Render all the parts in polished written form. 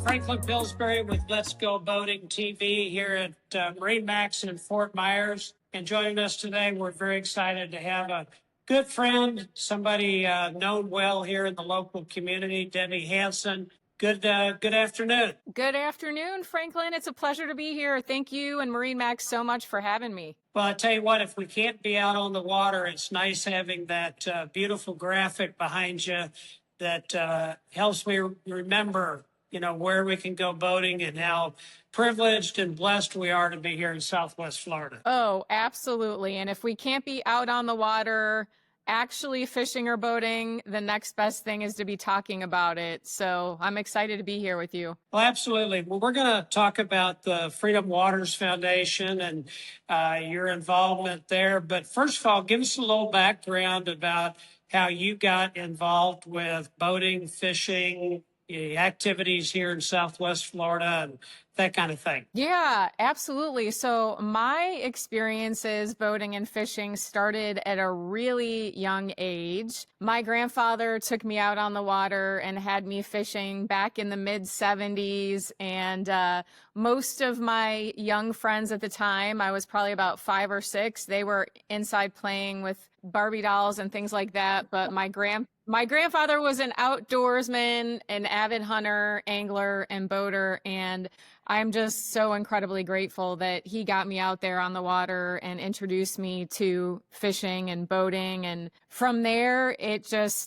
Franklin Pillsbury with Let's Go Boating TV here at MarineMax in Fort Myers. And joining us today, we're very excited to have a good friend, somebody known well here in the local community, Debbie Hanson. Good afternoon. Good afternoon, Franklin. It's a pleasure to be here. Thank you and MarineMax so much for having me. Well, I tell you what, if we can't be out on the water, it's nice having that beautiful graphic behind you that helps me remember, where we can go boating and how privileged and blessed we are to be here in Southwest Florida. Oh, absolutely. And if we can't be out on the water, actually fishing or boating, the next best thing is to be talking about it. So I'm excited to be here with you. Well, absolutely. Well, we're going to talk about the Freedom Waters Foundation and your involvement there. But first of all, give us a little background about how you got involved with boating, fishing, activities here in Southwest Florida and that kind of thing. Yeah, absolutely. So my experiences boating and fishing started at a really young age. My grandfather took me out on the water and had me fishing back in the mid 70s. And most of my young friends at the time, I was probably about 5 or 6, they were inside playing with Barbie dolls and things like that. But my grandfather was an outdoorsman, an avid hunter, angler, and boater, and I'm just so incredibly grateful that he got me out there on the water and introduced me to fishing and boating. And from there,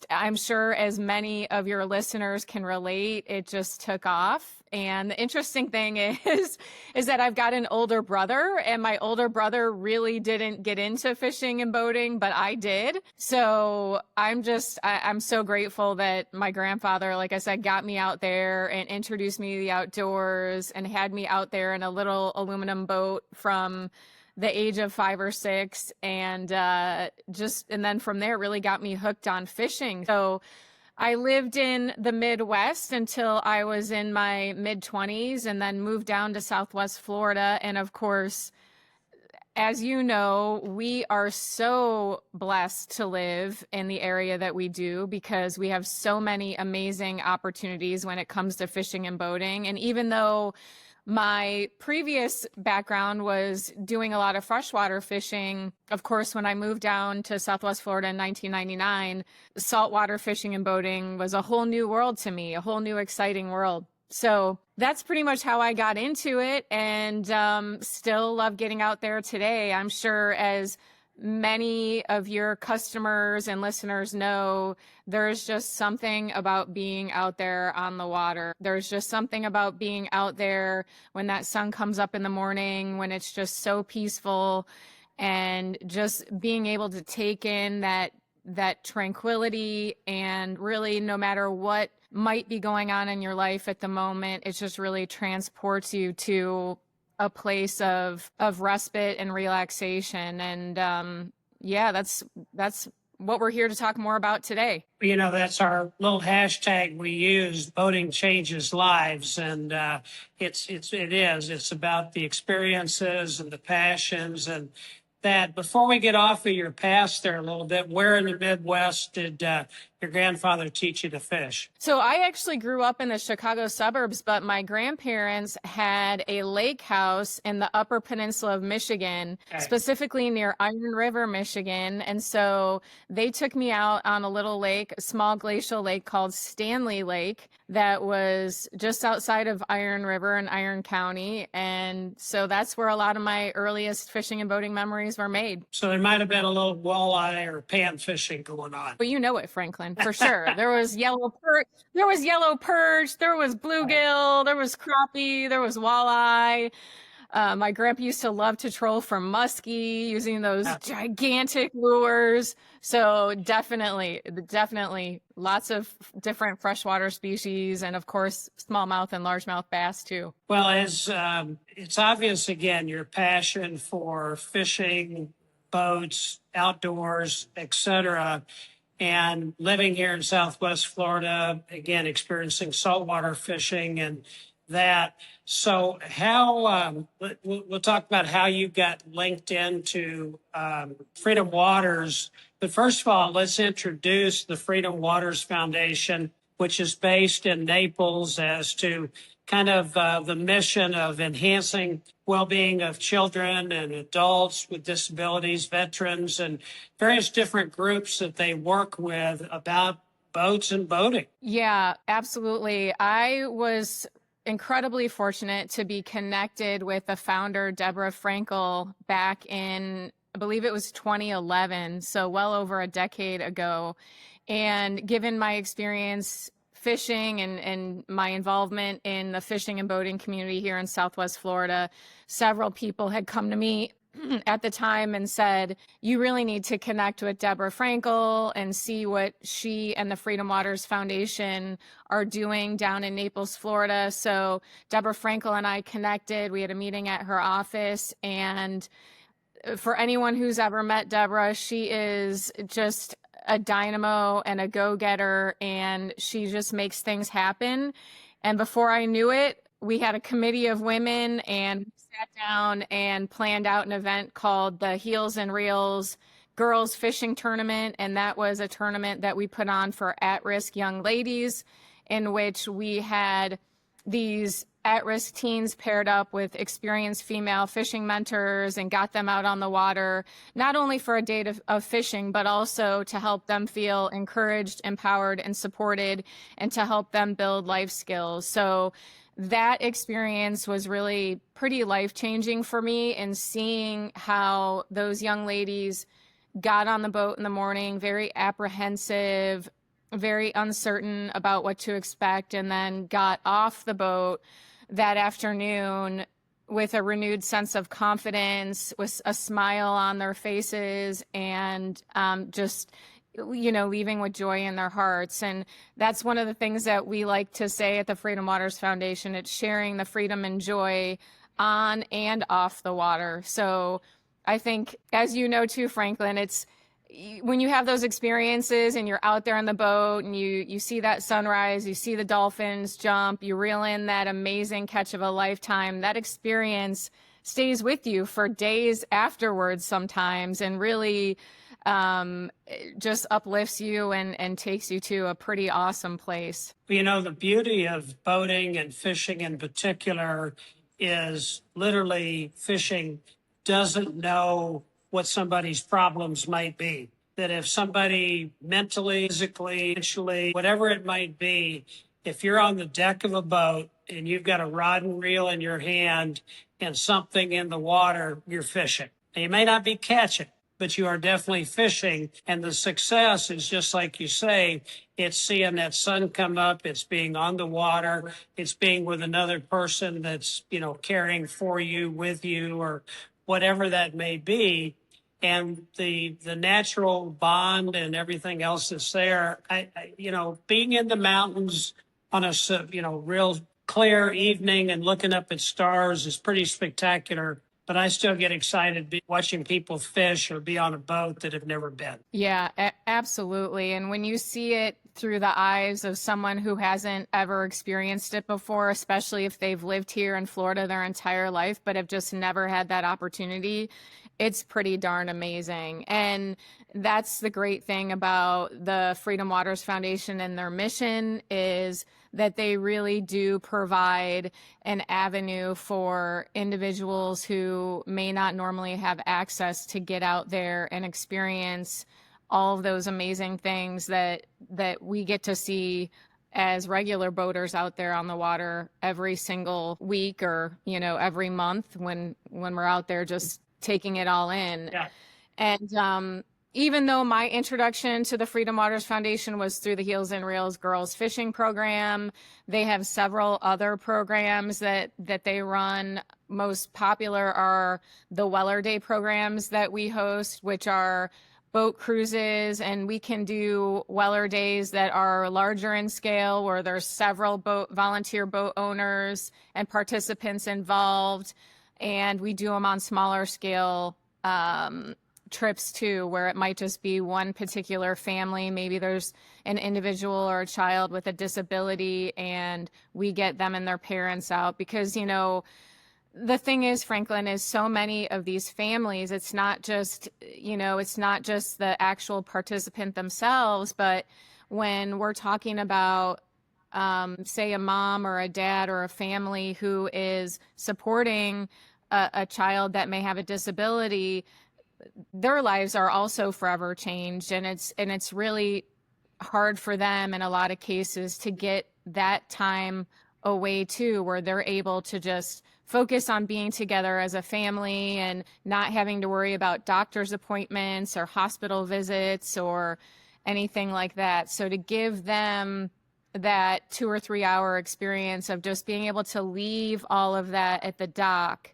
I'm sure as many of your listeners can relate, it just took off. And the interesting thing is that I've got an older brother, and my older brother really didn't get into fishing and boating, but I did. So I'm so grateful that my grandfather, like I said, got me out there and introduced me to the outdoors and had me out there in a little aluminum boat from the age of 5 or 6. And then from there really got me hooked on fishing. So I lived in the Midwest until I was in my mid-20s and then moved down to Southwest Florida. And of course, as you know, we are so blessed to live in the area that we do because we have so many amazing opportunities when it comes to fishing and boating. And even though my previous background was doing a lot of freshwater fishing, of course, when I moved down to Southwest Florida in 1999, saltwater fishing and boating was a whole new world to me, a whole new exciting world. So that's pretty much how I got into it, and still love getting out there today. I'm sure as many of your customers and listeners know, there's just something about being out there on the water. There's just something about being out there when that sun comes up in the morning, when it's just so peaceful, and just being able to take in that tranquility. And really, no matter what might be going on in your life at the moment, it just really transports you to a place of respite and relaxation. And that's what we're here to talk more about today. That's our little hashtag we use, boating changes lives. And it's about the experiences and the passions and that. Before we get off of your past there a little bit, where in the Midwest did your grandfather teach you to fish? So I actually grew up in the Chicago suburbs, but my grandparents had a lake house in the Upper Peninsula of Michigan, specifically near Iron River, Michigan. And so they took me out on a little lake, a small glacial lake called Stanley Lake that was just outside of Iron River in Iron County. And so that's where a lot of my earliest fishing and boating memories were made. So there might have been a little walleye or pan fishing going on. But you know it, Franklin, for sure. There was yellow perch, there was bluegill, there was crappie, there was walleye. My grandpa used to love to troll for muskie using those gigantic lures. So definitely lots of different freshwater species, and of course, smallmouth and largemouth bass too. Well, it's obvious, again, your passion for fishing, boats, outdoors, etc., and living here in Southwest Florida, again, experiencing saltwater fishing and that. So how, we'll talk about how you got linked into Freedom Waters. But first of all, let's introduce the Freedom Waters Foundation. which is based in Naples, as to kind of the mission of enhancing well-being of children and adults with disabilities, veterans, and various different groups that they work with about boats and boating. Yeah, absolutely. I was incredibly fortunate to be connected with the founder, Deborah Frankel, back in, I believe it was 2011, so well over a decade ago. And given my experience fishing and my involvement in the fishing and boating community here in Southwest Florida, several people had come to me at the time and said, you really need to connect with Deborah Frankel and see what she and the Freedom Waters Foundation are doing down in Naples, Florida. So Deborah Frankel and I connected. We had a meeting at her office. And for anyone who's ever met Deborah, she is just a dynamo and a go-getter, and she just makes things happen. And before I knew it, we had a committee of women and sat down and planned out an event called the Heels and Reels Girls Fishing Tournament. And that was a tournament that we put on for at-risk young ladies, in which we had these at-risk teens paired up with experienced female fishing mentors and got them out on the water, not only for a day of fishing, but also to help them feel encouraged, empowered, and supported, and to help them build life skills. So that experience was really pretty life-changing for me, in seeing how those young ladies got on the boat in the morning, very apprehensive, very uncertain about what to expect, and then got off the boat that afternoon with a renewed sense of confidence, with a smile on their faces, and just, leaving with joy in their hearts. And that's one of the things that we like to say at the Freedom Waters Foundation. It's sharing the freedom and joy on and off the water. So I think, as you know too, Franklin, it's when you have those experiences and you're out there on the boat and you see that sunrise, you see the dolphins jump, you reel in that amazing catch of a lifetime, that experience stays with you for days afterwards sometimes, and really just uplifts you and takes you to a pretty awesome place. The beauty of boating and fishing in particular is literally fishing doesn't know what somebody's problems might be. That if somebody mentally, physically, financially, whatever it might be, if you're on the deck of a boat and you've got a rod and reel in your hand and something in the water, you're fishing. Now, you may not be catching, but you are definitely fishing. And the success is just like you say, it's seeing that sun come up, it's being on the water, it's being with another person that's, caring for you, with you, or whatever that may be. And the natural bond and everything else that's there, being in the mountains on a, real clear evening and looking up at stars is pretty spectacular. But I still get excited watching people fish or be on a boat that have never been. Yeah, absolutely. And when you see it through the eyes of someone who hasn't ever experienced it before, especially if they've lived here in Florida their entire life, but have just never had that opportunity, it's pretty darn amazing. And that's the great thing about the Freedom Waters Foundation and their mission, is that they really do provide an avenue for individuals who may not normally have access to get out there and experience all of those amazing things that we get to see as regular boaters out there on the water every single week, or every month when we're out there just taking it all in. Yeah. And even though my introduction to the Freedom Waters Foundation was through the Heels and Reels Girls Fishing Program, they have several other programs that they run. Most popular are the Weller Day programs that we host, which are boat cruises, and we can do Weller Days that are larger in scale, where there's several volunteer boat owners and participants involved, and we do them on smaller scale trips too, where it might just be one particular family. Maybe there's an individual or a child with a disability, and we get them and their parents out, because the thing is, Franklin, is so many of these families, it's not just the actual participant themselves, but when we're talking about, say, a mom or a dad or a family who is supporting a child that may have a disability, their lives are also forever changed, and it's really hard for them in a lot of cases to get that time away too, where they're able to just focus on being together as a family and not having to worry about doctor's appointments or hospital visits or anything like that. So to give them that 2 or 3 hour experience of just being able to leave all of that at the dock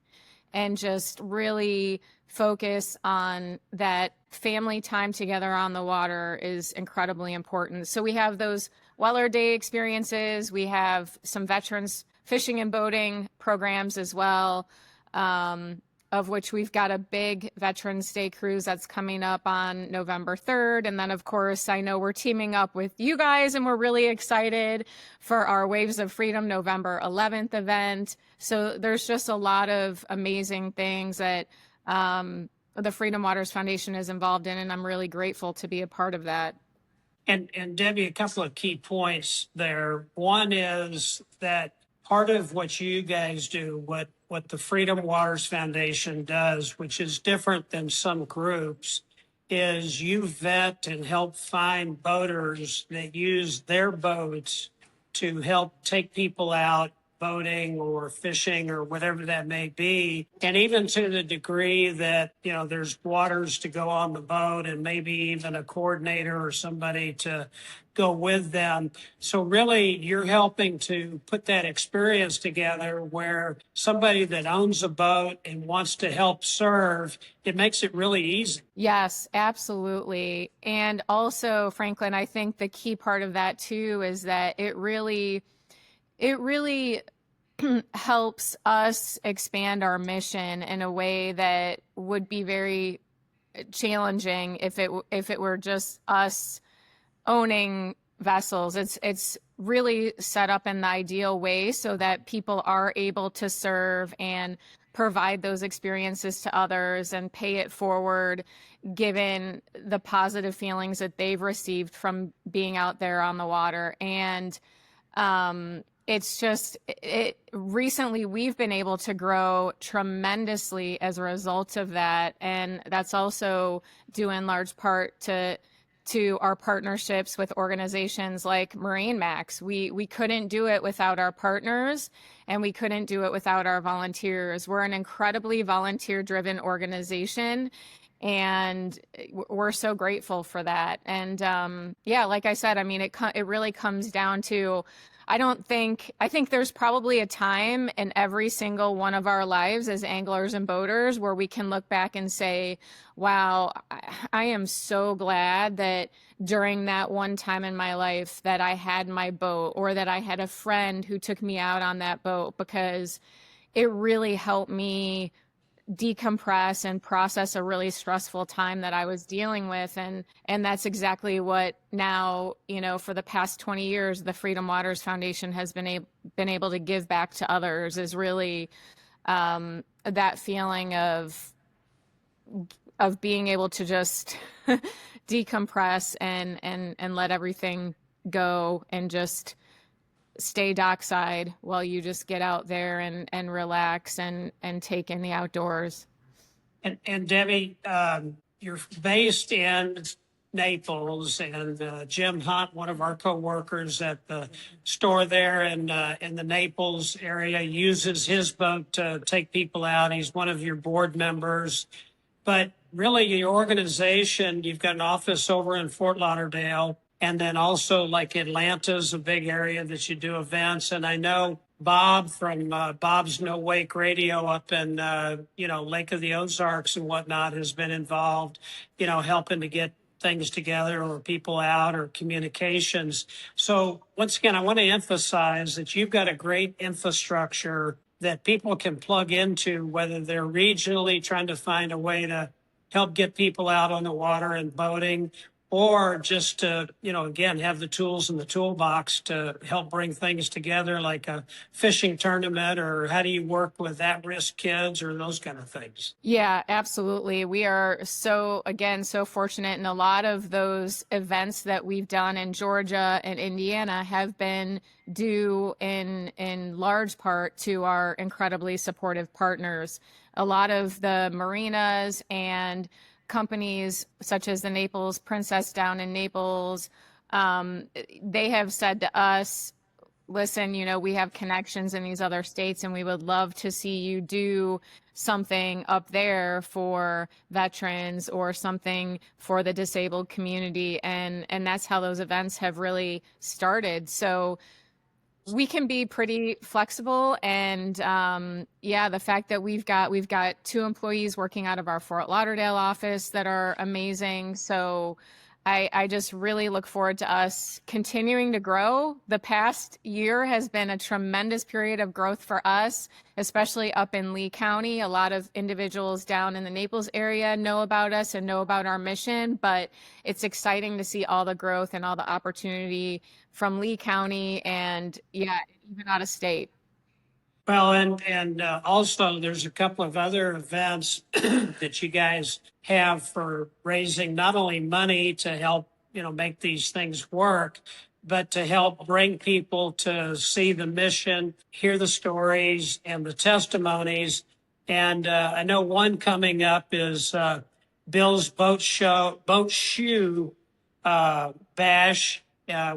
and just really focus on that family time together on the water is incredibly important. So we have those Weller Day experiences. We have some veterans fishing and boating programs as well, of which we've got a big Veterans Day cruise that's coming up on November 3rd. And then, of course, I know we're teaming up with you guys, and we're really excited for our Waves of Freedom November 11th event. So there's just a lot of amazing things that the Freedom Waters Foundation is involved in, and I'm really grateful to be a part of that. And Debbie, a couple of key points there. One is that part of what you guys do, what the Freedom Waters Foundation does, which is different than some groups, is you vet and help find boaters that use their boats to help take people out boating or fishing or whatever that may be. And even to the degree that, you know, there's waters to go on the boat and maybe even a coordinator or somebody to go with them. So really you're helping to put that experience together where somebody that owns a boat and wants to help serve, it makes it really easy. Yes, absolutely. And also, Franklin, I think the key part of that too is that it really helps us expand our mission in a way that would be very challenging if it were just us owning vessels. It's really set up in the ideal way so that people are able to serve and provide those experiences to others and pay it forward, given the positive feelings that they've received from being out there on the water. And it's just, recently we've been able to grow tremendously as a result of that. And that's also due in large part to our partnerships with organizations like MarineMax. We couldn't do it without our partners, and we couldn't do it without our volunteers. We're an incredibly volunteer-driven organization, and we're so grateful for that. And yeah, like I said, I mean, it really comes down to, I think there's probably a time in every single one of our lives as anglers and boaters where we can look back and say, wow, I am so glad that during that one time in my life that I had my boat, or that I had a friend who took me out on that boat, because it really helped me decompress and process a really stressful time that I was dealing with. And that's exactly what now, you know, for the past 20 years, the Freedom Waters Foundation has been able to give back to others, is really that feeling of being able to just decompress and let everything go and just stay dockside while you just get out there and relax and take in the outdoors. And Debbie, you're based in Naples, and Jim Hunt, one of our coworkers at the store there in the Naples area, uses his boat to take people out. He's one of your board members. But really, your organization, you've got an office over in Fort Lauderdale, and then also like Atlanta's a big area that you do events. And I know Bob from Bob's No Wake Radio up in, Lake of the Ozarks and whatnot has been involved, helping to get things together or people out or communications. So once again, I want to emphasize that you've got a great infrastructure that people can plug into, whether they're regionally trying to find a way to help get people out on the water and boating, or just to, again, have the tools in the toolbox to help bring things together, like a fishing tournament, or how do you work with at-risk kids or those kind of things? Yeah, absolutely. We are so fortunate. And a lot of those events that we've done in Georgia and Indiana have been due in large part to our incredibly supportive partners. A lot of the marinas and companies such as the Naples Princess down in Naples, they have said to us, listen, we have connections in these other states and we would love to see you do something up there for veterans or something for the disabled community. And that's how those events have really started. So we can be pretty flexible. And the fact that we've got 2 employees working out of our Fort Lauderdale office that are amazing. So I just really look forward to us continuing to grow. The past year has been a tremendous period of growth for us, especially up in Lee County. A lot of individuals down in the Naples area know about us and know about our mission, but it's exciting to see all the growth and all the opportunity from Lee County and even out of state. Well, and also there's a couple of other events that you guys have for raising not only money to help, make these things work, but to help bring people to see the mission, hear the stories and the testimonies. And I know one coming up is Bill's boat shoe bash,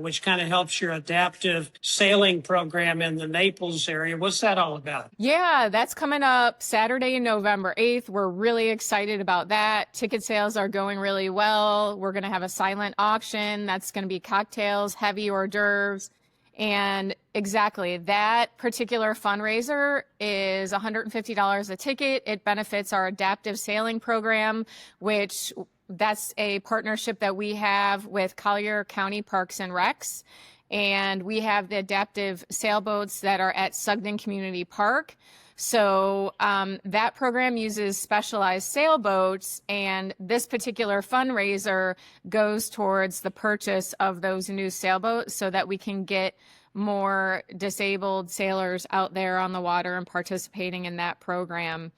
which kind of helps your adaptive sailing program in the Naples area. What's that all about? Yeah, that's coming up Saturday, November 8th. We're really excited about that. Ticket sales are going really well. We're going to have a silent auction. That's going to be cocktails, heavy hors d'oeuvres. And exactly, that particular fundraiser is $150 a ticket. It benefits our adaptive sailing program, which that's a partnership that we have with Collier County Parks and Recs. And we have the adaptive sailboats that are at Sugden Community Park. So that program uses specialized sailboats, and this particular fundraiser goes towards the purchase of those new sailboats so that we can get more disabled sailors out there on the water and participating in that program.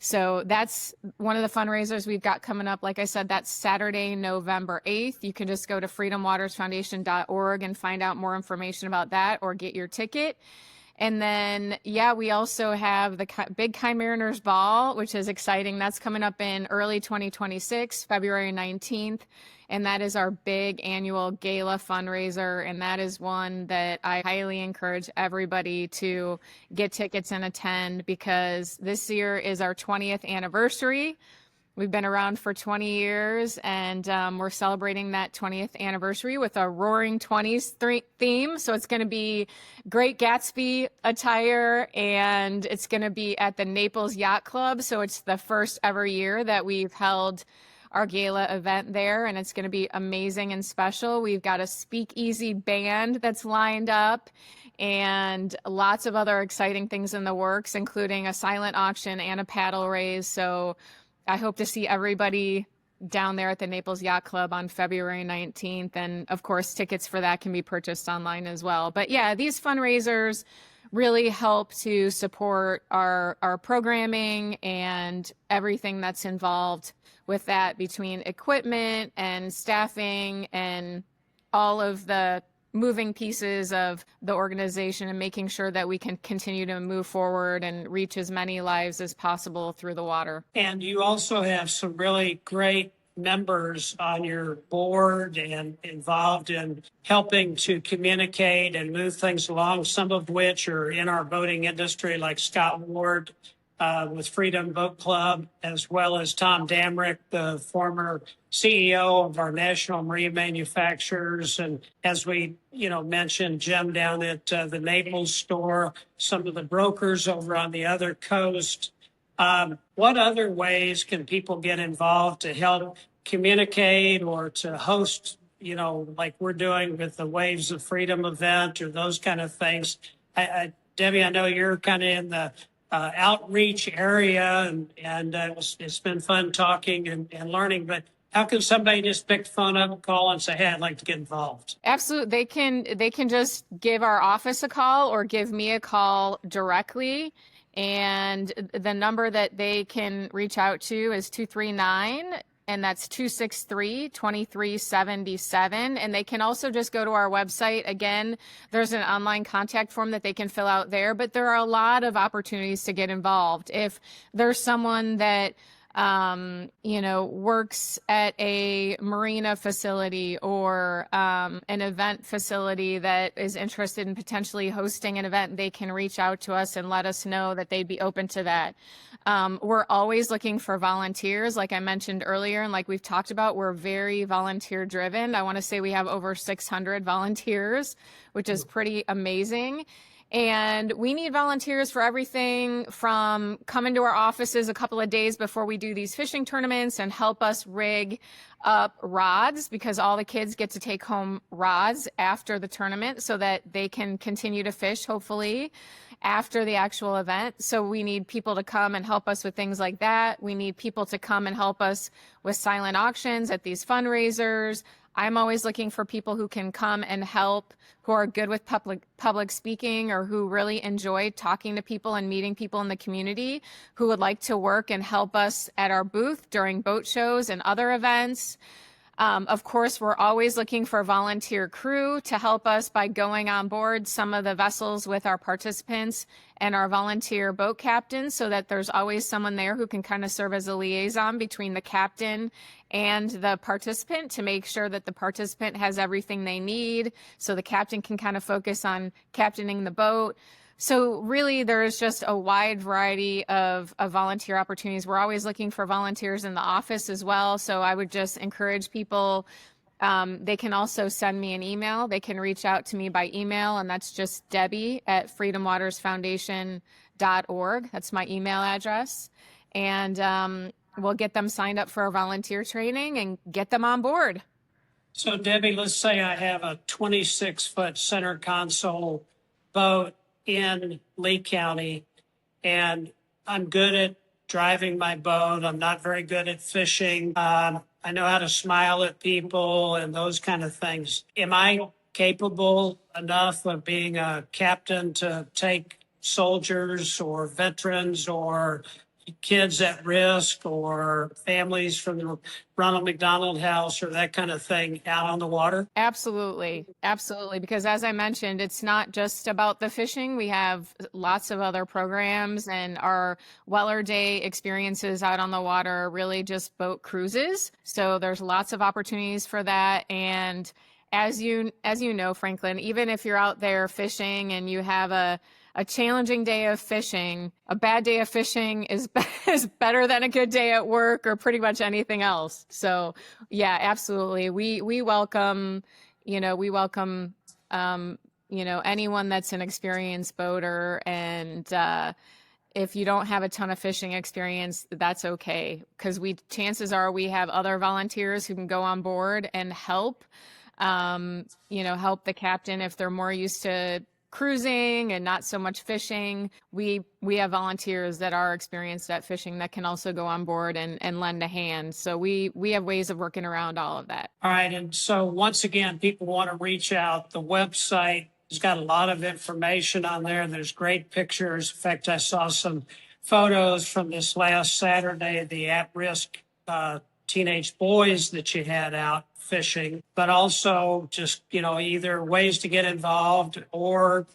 So that's one of the fundraisers we've got coming up. Like I said, that's Saturday, November 8th. You can just go to freedomwatersfoundation.org and find out more information about that or get your ticket. And then, we also have the Big Kind Mariners Ball, which is exciting. That's coming up in early 2026, February 19th. And that is our big annual gala fundraiser. And that is one that I highly encourage everybody to get tickets and attend, because this year is our 20th anniversary. We've been around for 20 years, and we're celebrating that 20th anniversary with a Roaring 20s theme. So it's going to be Great Gatsby attire, and it's going to be at the Naples Yacht Club. So it's the first ever year that we've held our gala event there, and it's going to be amazing and special. We've got a speakeasy band that's lined up and lots of other exciting things in the works, including a silent auction and a paddle raise. So I hope to see everybody down there at the Naples Yacht Club on February 19th. And of course, tickets for that can be purchased online as well. But these fundraisers really help to support our programming and everything that's involved with that, between equipment and staffing and all of the moving pieces of the organization, and making sure that we can continue to move forward and reach as many lives as possible through the water. And you also have some really great members on your board and involved in helping to communicate and move things along, some of which are in our boating industry, like Scott Ward with Freedom Boat Club, as well as Tom Damrick, the former CEO of our national marine manufacturers. And as we, mentioned, Jim down at the Naples store, some of the brokers over on the other coast. What other ways can people get involved to help communicate or to host, like we're doing with the Waves of Freedom event or those kind of things? Debbie, I know you're kind of in the outreach area, and it's been fun talking and learning, but How can somebody just pick the phone up and call and say, hey, I'd like to get involved? Absolutely. They can just give our office a call or give me a call directly. And the number that they can reach out to is 239, and that's 263-2377. And they can also just go to our website. Again, there's an online contact form that they can fill out there, but there are a lot of opportunities to get involved. If there's someone that works at a marina facility or an event facility that is interested in potentially hosting an event, they can reach out to us and let us know that they'd be open to that. We're always looking for volunteers, like I mentioned earlier, and like we've talked about, we're very volunteer driven. I want to say we have over 600 volunteers, which is pretty amazing. And we need volunteers for everything from coming to our offices a couple of days before we do these fishing tournaments and help us rig up rods, because all the kids get to take home rods after the tournament so that they can continue to fish, hopefully, after the actual event. So we need people to come and help us with things like that. We need people to come and help us with silent auctions at these fundraisers. I'm always looking for people who can come and help, who are good with public speaking, or who really enjoy talking to people and meeting people in the community, who would like to work and help us at our booth during boat shows and other events. Of course, we're always looking for volunteer crew to help us by going on board some of the vessels with our participants and our volunteer boat captains, so that there's always someone there who can kind of serve as a liaison between the captain and the participant to make sure that the participant has everything they need, so the captain can kind of focus on captaining the boat. So really, there's just a wide variety of volunteer opportunities. We're always looking for volunteers in the office as well. So I would just encourage people, they can also send me an email. They can reach out to me by email, and that's just Debbie@freedomwatersfoundation.org. That's my email address. And we'll get them signed up for our volunteer training and get them on board. So Debbie, let's say I have a 26-foot center console boat in Lee County, and I'm good at driving my boat. I'm not very good at fishing. I know how to smile at people and those kind of things. Am I capable enough of being a captain to take soldiers or veterans or kids at risk or families from the Ronald McDonald House or that kind of thing out on the water? Absolutely. Absolutely. Because as I mentioned, it's not just about the fishing. We have lots of other programs, and our Weller Day experiences out on the water are really just boat cruises. So there's lots of opportunities for that. And as you know, Franklin, even if you're out there fishing and you have a challenging day of fishing, a bad day of fishing is better than a good day at work or pretty much anything else. So yeah, absolutely. We welcome anyone that's an experienced boater. And if you don't have a ton of fishing experience, that's okay. Because chances are we have other volunteers who can go on board and help the captain if they're more used to cruising and not so much fishing. We have volunteers that are experienced at fishing that can also go on board and lend a hand. So we have ways of working around all of that. All right. And so once again, people want to reach out. The website has got a lot of information on there. There's great pictures. In fact, I saw some photos from this last Saturday, the at-risk teenage boys that you had out fishing, but also just, either ways to get involved or,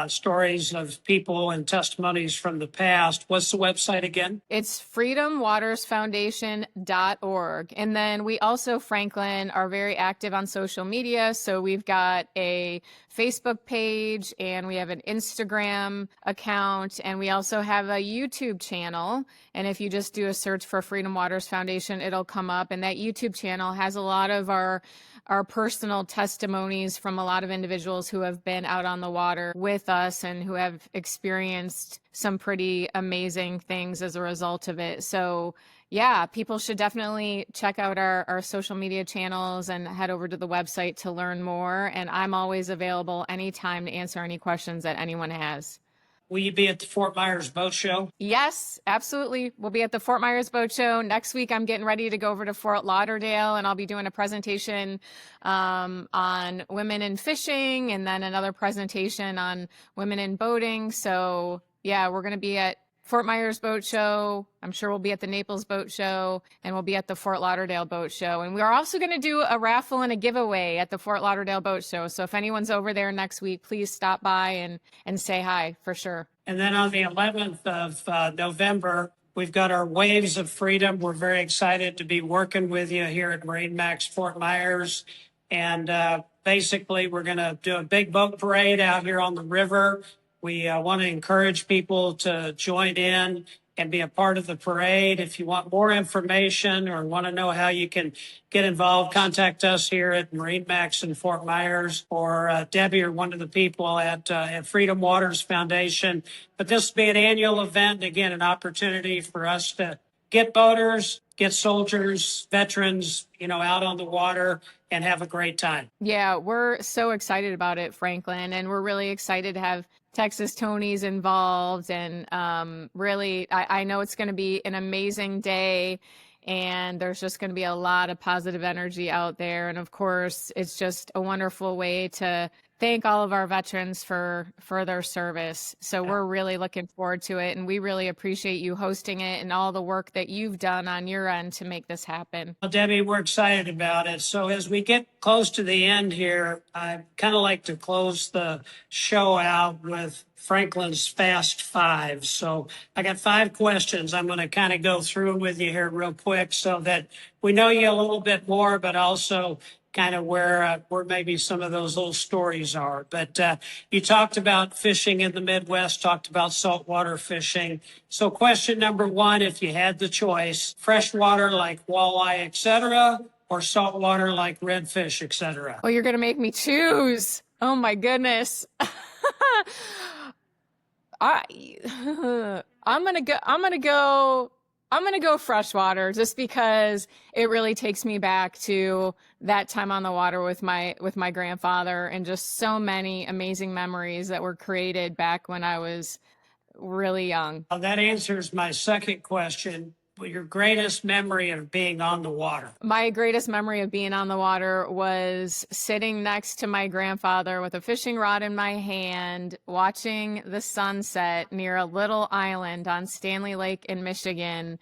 stories of people and testimonies from the past. What's the website again? It's freedomwatersfoundation.org. And then we also, Franklin, are very active on social media. So we've got a Facebook page and we have an Instagram account, and we also have a YouTube channel. And if you just do a search for Freedom Waters Foundation, it'll come up. And that YouTube channel has a lot of our personal testimonies from a lot of individuals who have been out on the water with us and who have experienced some pretty amazing things as a result of it. So yeah, people should definitely check out our social media channels and head over to the website to learn more. And I'm always available anytime to answer any questions that anyone has. Will you be at the Fort Myers Boat Show? Yes, absolutely. We'll be at the Fort Myers Boat Show. Next week, I'm getting ready to go over to Fort Lauderdale, and I'll be doing a presentation on women in fishing, and then another presentation on women in boating. So yeah, we're going to be at Fort Myers Boat Show. I'm sure we'll be at the Naples Boat Show, and we'll be at the Fort Lauderdale Boat Show. And we are also going to do a raffle and a giveaway at the Fort Lauderdale Boat Show. So if anyone's over there next week, please stop by and say hi for sure. And then on the 11th of November, we've got our Waves of Freedom. We're very excited to be working with you here at MarineMax Fort Myers. And basically, we're going to do a big boat parade out here on the river. We want to encourage people to join in and be a part of the parade. If you want more information or want to know how you can get involved, contact us here at MarineMax in Fort Myers, or Debbie or one of the people at Freedom Waters Foundation. But this will be an annual event, again, an opportunity for us to get boaters, get soldiers, veterans, out on the water and have a great time. Yeah, we're so excited about it, Franklin, and we're really excited to have Texas Tony's involved. And really, I know it's going to be an amazing day, and there's just going to be a lot of positive energy out there. And of course, it's just a wonderful way to thank all of our veterans for their service. So we're really looking forward to it, and we really appreciate you hosting it and all the work that you've done on your end to make this happen. Well, Debbie, we're excited about it. So as we get close to the end here, I kind of like to close the show out with Franklin's Fast Five. So I got 5 questions. I'm going to kind of go through with you here real quick so that we know you a little bit more, but also kind of where maybe some of those little stories are. But you talked about fishing in the Midwest, talked about saltwater fishing. So question number 1, if you had the choice, freshwater like walleye, et cetera, or saltwater like redfish, et cetera? Well, you're going to make me choose. Oh my goodness. I'm going to go freshwater, just because it really takes me back to that time on the water with my grandfather, and just so many amazing memories that were created back when I was really young. Well, that answers my second question. Your greatest memory of being on the water? My greatest memory of being on the water was sitting next to my grandfather with a fishing rod in my hand, watching the sunset near a little island on Stanley Lake in Michigan,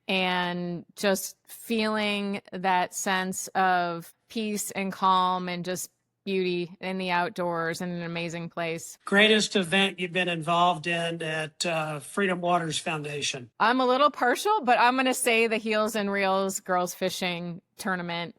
and just feeling that sense of peace and calm and just beauty in the outdoors in an amazing place. Greatest event you've been involved in at Freedom Waters Foundation? I'm a little partial, but I'm going to say the Heels and Reels girls fishing tournament.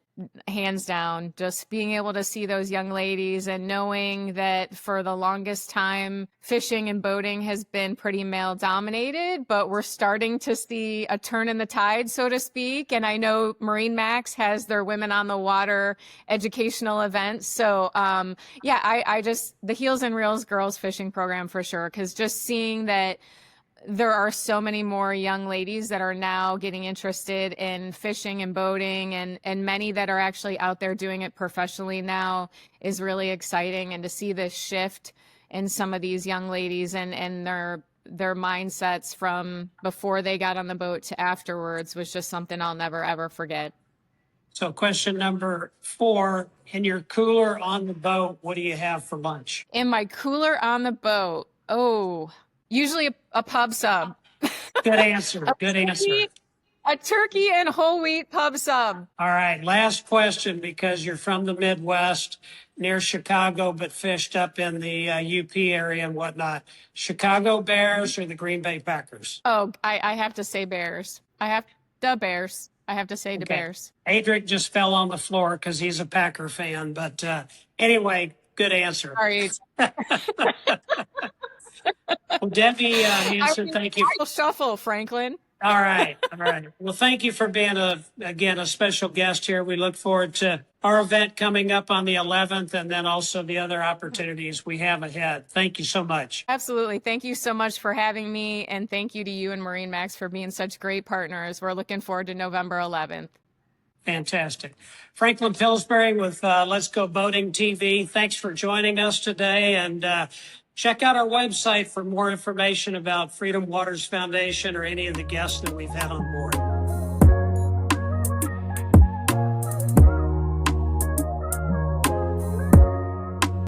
Hands down, just being able to see those young ladies and knowing that for the longest time, fishing and boating has been pretty male dominated, but we're starting to see a turn in the tide, so to speak. And I know MarineMax has their Women on the Water educational events. So I just, the Heels and Reels girls fishing program for sure, because just seeing that there are so many more young ladies that are now getting interested in fishing and boating, and many that are actually out there doing it professionally now is really exciting. And to see this shift in some of these young ladies and their mindsets from before they got on the boat to afterwards was just something I'll never, ever forget. So question number 4, in your cooler on the boat, what do you have for lunch? In my cooler on the boat, usually a pub sub. Good answer. Good answer. A turkey and whole wheat pub sub. All right. Last question, because you're from the Midwest, near Chicago, but fished up in the UP area and whatnot. Chicago Bears or the Green Bay Packers? Oh, I have to say Bears. I have to say the Bears. Adric just fell on the floor because he's a Packer fan. But anyway, good answer. Sorry. Well, Debbie Hanson, thank you. I'll shuffle, Franklin. All right. Well, thank you for being a special guest here. We look forward to our event coming up on the 11th, and then also the other opportunities we have ahead. Thank you so much. Absolutely. Thank you so much for having me, and thank you to you and MarineMax for being such great partners. We're looking forward to November 11th. Fantastic. Franklin Pillsbury with Let's Go Boating TV. Thanks for joining us today, and Check out our website for more information about Freedom Waters Foundation or any of the guests that we've had on board.